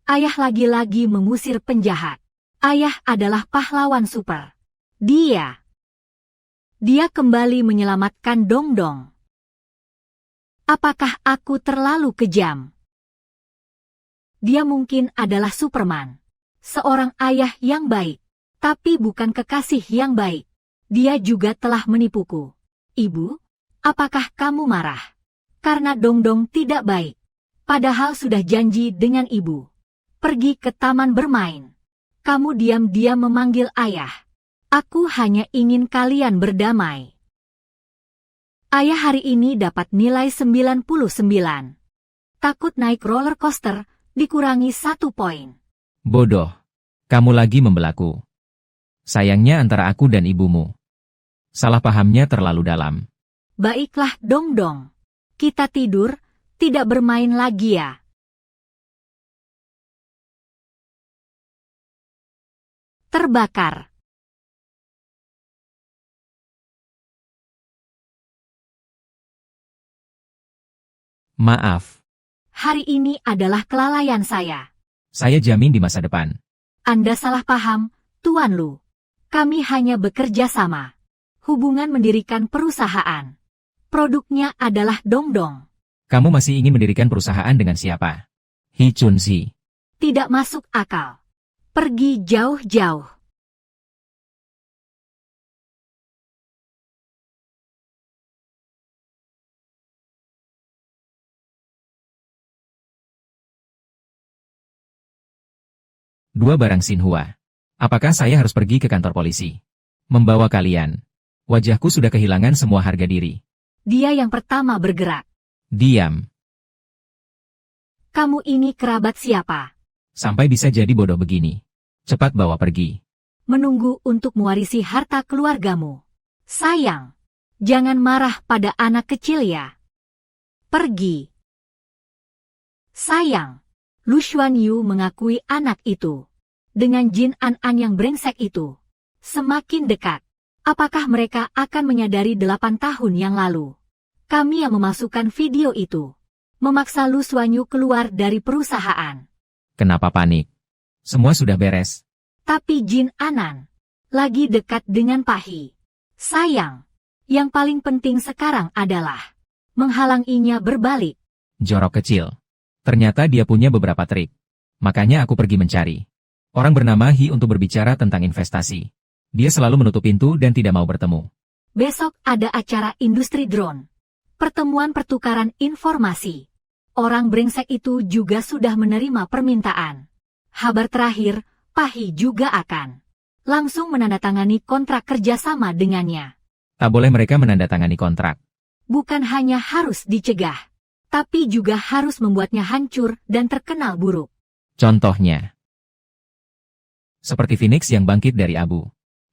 Ayah lagi-lagi mengusir penjahat. Ayah adalah pahlawan super. Dia kembali menyelamatkan Dong-dong. Apakah aku terlalu kejam? Dia mungkin adalah Superman. Seorang ayah yang baik. Tapi bukan kekasih yang baik. Dia juga telah menipuku. Ibu, apakah kamu marah? Karena Dong-dong tidak baik. Padahal sudah janji dengan ibu. Pergi ke taman bermain. Kamu diam-diam memanggil ayah. Aku hanya ingin kalian berdamai. Ayah hari ini dapat nilai 99. Takut naik roller coaster, dikurangi 1 poin. Bodoh. Kamu lagi membelaku. Sayangnya antara aku dan ibumu. Salah pahamnya terlalu dalam. Baiklah Dong-dong. Kita tidur, tidak bermain lagi ya. Terbakar. Maaf. Hari ini adalah kelalaian saya. Saya jamin di masa depan. Anda salah paham, Tuan Lu. Kami hanya bekerja sama. Hubungan mendirikan perusahaan. Produknya adalah Dong-dong. Kamu masih ingin mendirikan perusahaan dengan siapa? Hi Chun-si. Tidak masuk akal. Pergi jauh-jauh. 2 barang Xinhua. Apakah saya harus pergi ke kantor polisi? Membawa kalian. Wajahku sudah kehilangan semua harga diri. Dia yang pertama bergerak. Diam. Kamu ini kerabat siapa? Sampai bisa jadi bodoh begini. Cepat bawa pergi. Menunggu untuk mewarisi harta keluargamu. Sayang, jangan marah pada anak kecil ya. Pergi. Sayang, Lu Xuanyu mengakui anak itu. Dengan Jin An yang brengsek itu. Semakin dekat. Apakah mereka akan menyadari 8 tahun yang lalu? Kami yang memasukkan video itu. Memaksa Lu Xuanyu keluar dari perusahaan. Kenapa panik? Semua sudah beres. Tapi Jin Anan lagi dekat dengan Pahi. Sayang, yang paling penting sekarang adalah menghalanginya berbalik. Jorok kecil. Ternyata dia punya beberapa trik. Makanya aku pergi mencari orang bernama Hi untuk berbicara tentang investasi. Dia selalu menutup pintu dan tidak mau bertemu. Besok ada acara industri drone. Pertemuan pertukaran informasi. Orang brengsek itu juga sudah menerima permintaan. Kabar terakhir, Pahi juga akan langsung menandatangani kontrak kerjasama dengannya. Tak boleh mereka menandatangani kontrak. Bukan hanya harus dicegah, tapi juga harus membuatnya hancur dan terkenal buruk. Contohnya, seperti Phoenix yang bangkit dari abu.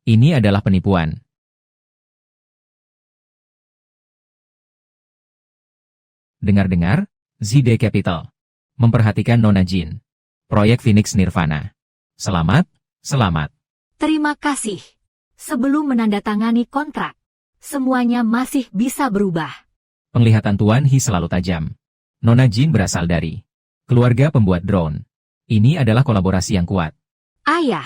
Ini adalah penipuan. Dengar-dengar, ZD Capital memperhatikan Nona Jin. Proyek Phoenix Nirvana. Selamat, selamat. Terima kasih. Sebelum menandatangani kontrak, semuanya masih bisa berubah. Penglihatan Tuan Hi selalu tajam. Nona Jin berasal dari keluarga pembuat drone. Ini adalah kolaborasi yang kuat. Ayah,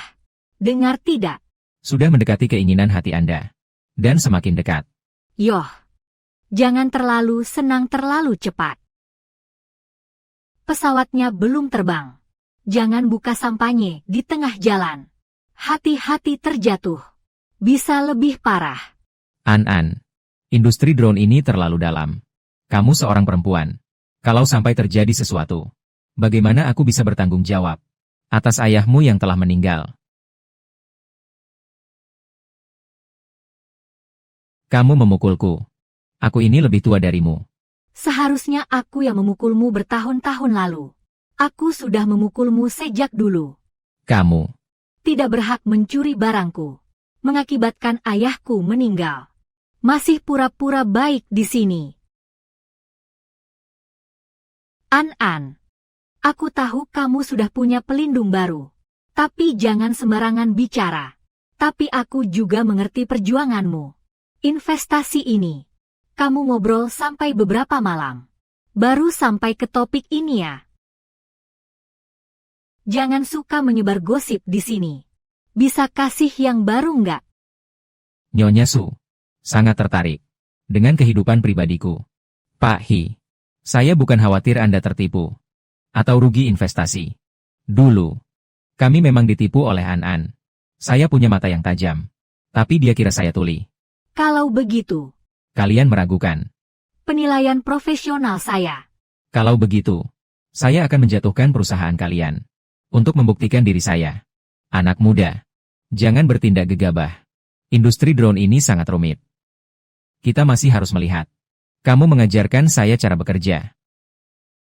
dengar tidak? Sudah mendekati keinginan hati Anda. Dan semakin dekat. Yoh, jangan terlalu senang terlalu cepat. Pesawatnya belum terbang. Jangan buka sampahnya di tengah jalan. Hati-hati terjatuh. Bisa lebih parah. An, industri drone ini terlalu dalam. Kamu seorang perempuan. Kalau sampai terjadi sesuatu, bagaimana aku bisa bertanggung jawab atas ayahmu yang telah meninggal? Kamu memukulku. Aku ini lebih tua darimu. Seharusnya aku yang memukulmu bertahun-tahun lalu. Aku sudah memukulmu sejak dulu. Kamu tidak berhak mencuri barangku. Mengakibatkan ayahku meninggal. Masih pura-pura baik di sini. An, aku tahu kamu sudah punya pelindung baru. Tapi jangan sembarangan bicara. Tapi aku juga mengerti perjuanganmu. Investasi ini. Kamu ngobrol sampai beberapa malam. Baru sampai ke topik ini ya. Jangan suka menyebar gosip di sini. Bisa kasih yang baru nggak? Nyonya Su, sangat tertarik dengan kehidupan pribadiku. Pak Hi, saya bukan khawatir Anda tertipu atau rugi investasi. Dulu, kami memang ditipu oleh An. Saya punya mata yang tajam, tapi dia kira saya tuli. Kalau begitu, kalian meragukan penilaian profesional saya. Kalau begitu, saya akan menjatuhkan perusahaan kalian untuk membuktikan diri saya. Anak muda, jangan bertindak gegabah. Industri drone ini sangat rumit. Kita masih harus melihat. Kamu mengajarkan saya cara bekerja.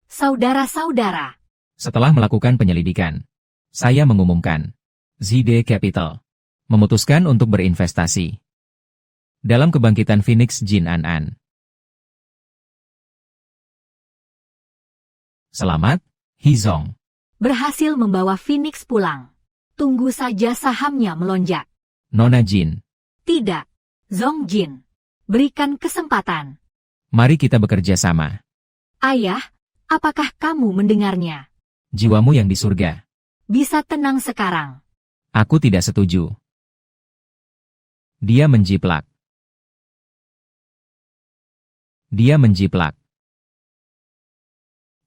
Saudara-saudara. Setelah melakukan penyelidikan, saya mengumumkan, ZD Capital memutuskan untuk berinvestasi dalam kebangkitan Phoenix Jin An. Selamat, Hizong. Berhasil membawa Phoenix pulang. Tunggu saja sahamnya melonjak. Nona Jin. Tidak, Zong Jin. Berikan kesempatan. Mari kita bekerja sama. Ayah, apakah kamu mendengarnya? Jiwamu yang di surga. Bisa tenang sekarang. Aku tidak setuju. Dia menjiplak. Dia menjiplak.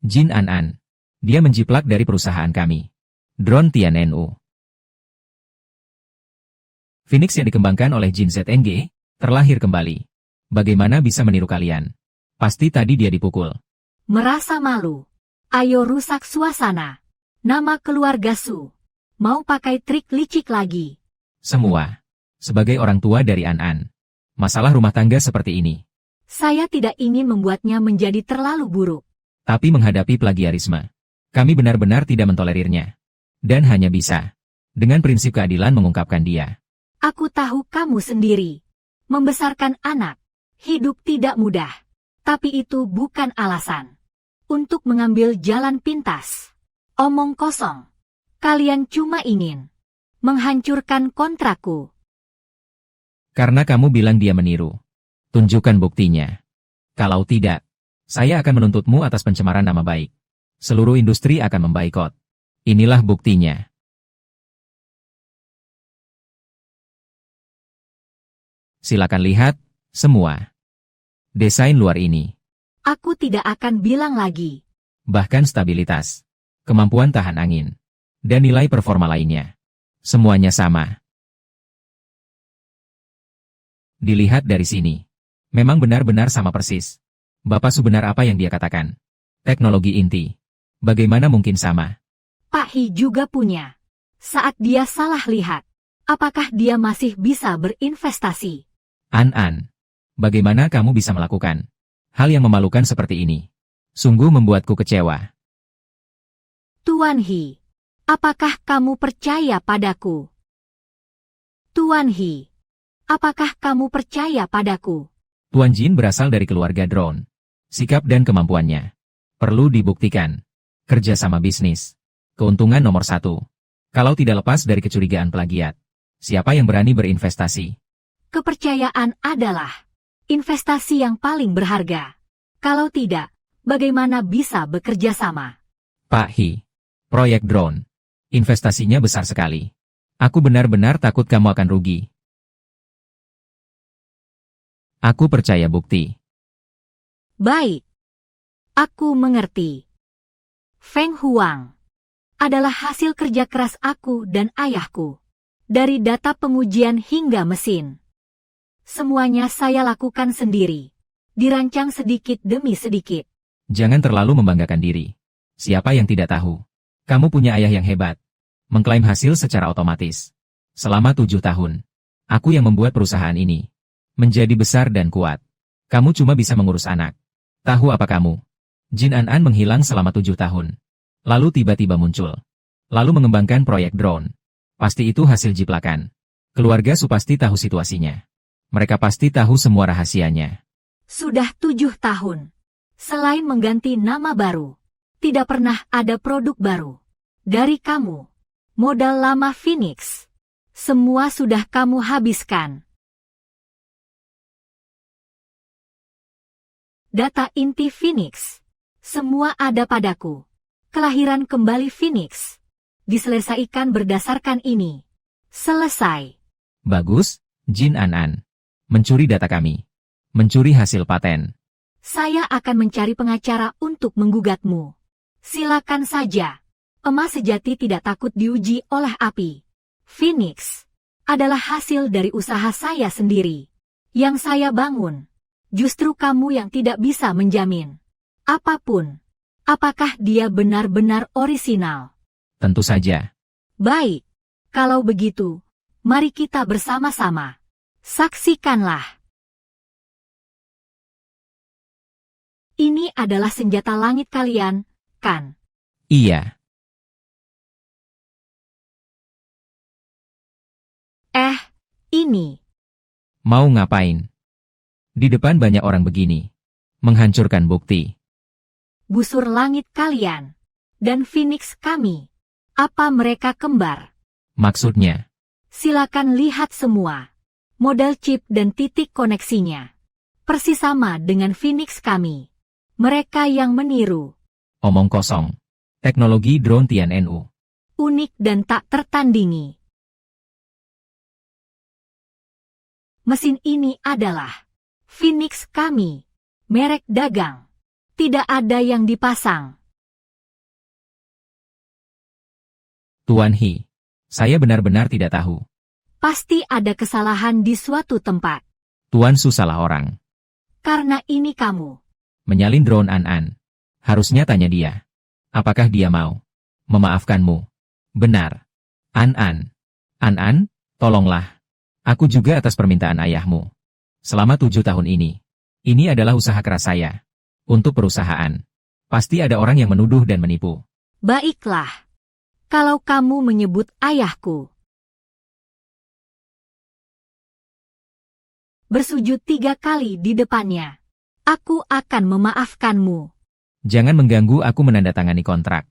Jin An. Dia menjiplak dari perusahaan kami. Drone Tiannu. Phoenix yang dikembangkan oleh Jin ZNG, terlahir kembali. Bagaimana bisa meniru kalian? Pasti tadi dia dipukul. Merasa malu. Ayo rusak suasana. Nama keluarga Su. Mau pakai trik licik lagi? Semua. Sebagai orang tua dari An-An. Masalah rumah tangga seperti ini. Saya tidak ingin membuatnya menjadi terlalu buruk. Tapi menghadapi plagiarisme, kami benar-benar tidak mentolerirnya. Dan hanya bisa, dengan prinsip keadilan mengungkapkan dia. Aku tahu kamu sendiri. Membesarkan anak, hidup tidak mudah. Tapi itu bukan alasan untuk mengambil jalan pintas. Omong kosong. Kalian cuma ingin menghancurkan kontrakku. Karena kamu bilang dia meniru. Tunjukkan buktinya. Kalau tidak, saya akan menuntutmu atas pencemaran nama baik. Seluruh industri akan membaikot. Inilah buktinya. Silakan lihat, semua. Desain luar ini. Aku tidak akan bilang lagi. Bahkan stabilitas, kemampuan tahan angin, dan nilai performa lainnya. Semuanya sama. Dilihat dari sini. Memang benar-benar sama persis. Bapak sebenar apa yang dia katakan. Teknologi inti. Bagaimana mungkin sama? Pak Hi juga punya. Saat dia salah lihat, apakah dia masih bisa berinvestasi? An-An, bagaimana kamu bisa melakukan hal yang memalukan seperti ini? Sungguh membuatku kecewa. Tuan Hi, apakah kamu percaya padaku? Tuan Hi, apakah kamu percaya padaku? Tuan Jin berasal dari keluarga drone. Sikap dan kemampuannya perlu dibuktikan. Kerjasama bisnis. Keuntungan nomor 1. Kalau tidak lepas dari kecurigaan plagiat, siapa yang berani berinvestasi? Kepercayaan adalah investasi yang paling berharga. Kalau tidak, bagaimana bisa bekerja sama? Pak Hi, proyek drone. Investasinya besar sekali. Aku benar-benar takut kamu akan rugi. Aku percaya bukti. Baik. Aku mengerti. Feng Huang adalah hasil kerja keras aku dan ayahku. Dari data pengujian hingga mesin. Semuanya saya lakukan sendiri. Dirancang sedikit demi sedikit. Jangan terlalu membanggakan diri. Siapa yang tidak tahu? Kamu punya ayah yang hebat. Mengklaim hasil secara otomatis. Selama 7 tahun. Aku yang membuat perusahaan ini menjadi besar dan kuat. Kamu cuma bisa mengurus anak. Tahu apa kamu? Jin An-An menghilang selama 7 tahun. Lalu tiba-tiba muncul. Lalu mengembangkan proyek drone. Pasti itu hasil jiplakan. Keluarga Su pasti tahu situasinya. Mereka pasti tahu semua rahasianya. Sudah 7 tahun. Selain mengganti nama baru, tidak pernah ada produk baru. Dari kamu, modal lama Phoenix. Semua sudah kamu habiskan. Data inti Phoenix. Semua ada padaku. Kelahiran kembali Phoenix. Diselesaikan berdasarkan ini. Selesai. Bagus, Jin An-An. Mencuri data kami. Mencuri hasil paten. Saya akan mencari pengacara untuk menggugatmu. Silakan saja. Emas sejati tidak takut diuji oleh api. Phoenix adalah hasil dari usaha saya sendiri. Yang saya bangun. Justru kamu yang tidak bisa menjamin. Apapun. Apakah dia benar-benar orisinal? Tentu saja. Baik. Kalau begitu, mari kita bersama-sama. Saksikanlah. Ini adalah senjata langit kalian, kan? Iya. Ini. Mau ngapain? Di depan banyak orang begini. Menghancurkan bukti. Busur langit kalian. Dan Phoenix kami. Apa mereka kembar? Maksudnya? Silakan lihat semua. Model chip dan titik koneksinya. Persis sama dengan Phoenix kami. Mereka yang meniru. Omong kosong. Teknologi drone Tiannu. Unik dan tak tertandingi. Mesin ini adalah Phoenix kami. Merek dagang. Tidak ada yang dipasang. Tuan Hi, saya benar-benar tidak tahu. Pasti ada kesalahan di suatu tempat. Tuan Su salah orang. Karena ini kamu. Menyalin drone An-An. Harusnya tanya dia. Apakah dia mau memaafkanmu? Benar. An-an. An-an, tolonglah. Aku juga atas permintaan ayahmu. Selama 7 tahun ini. Ini adalah usaha keras saya. Untuk perusahaan. Pasti ada orang yang menuduh dan menipu. Baiklah. Kalau kamu menyebut ayahku. Bersujud 3 kali di depannya. Aku akan memaafkanmu. Jangan mengganggu aku menandatangani kontrak.